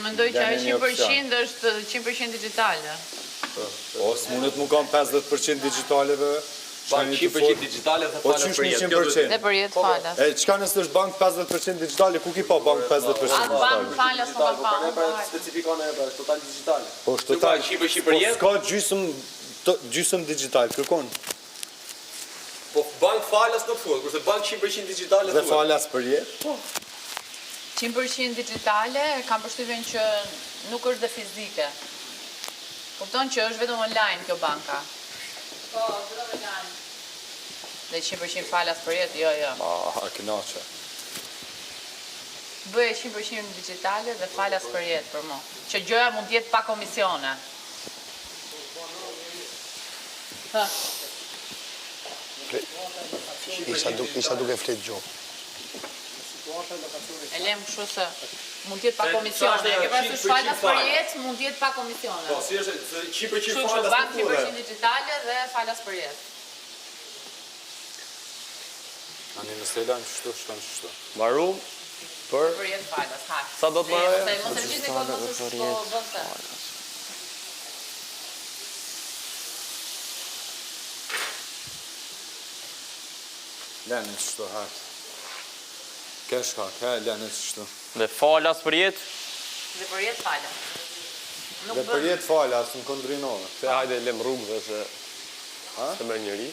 Mendoj që ai 100% është 100% digjitale. O, s'mundet mu kam 50% digitaleve. Bank 100% digjitale dhe falas për jetë. 100%. Dhe për jetë falas. E çka nëse është bank 50% digjitale, ku ki pa bank 50% Atë bank falas nuk ka pa. Specifikone e total digjitale. Po është total 100% për jetë. S'ka gjysmë digital, kërkon. Po bank falas nuk thuhet, kurse bank 100% digjitale Dhe thuhet. falas për jetë? 100% digjitale, kam përshtypjen që nuk është dhe fizike. Kupton që është vetëm online kjo banka. Po, është vetëm online. Dhe 100% falas për jetë, jo. A kënaqe. Bëje 100% digjitale dhe falas për jetë për mu. Që gjëja mund t'jetë pa komisione. Isha duke flet gjo. E lem kështu se mund t'jetë pa komisione. E ke parasysh falas për jetë mund t'jetë pa komisione. Po, si është 100% Kështu që falas bank nuk thuhet. 100% digjitale dhe falas për jetë. Ani nëse e lanë qështu, shkon qështu. Maru për Për jetë falas, ha. Sa do të marrë? Mos e gjithë kohë mos është po bën se. Lanë qështu, hajtë. Kesh hak, lanë qështu. dhe falas për jetë. Dhe për jetë falas. Nuk Dhe për bën. jetë falas në kondrinove. Se hajde lem rrugëve se Ha? se merr njëri.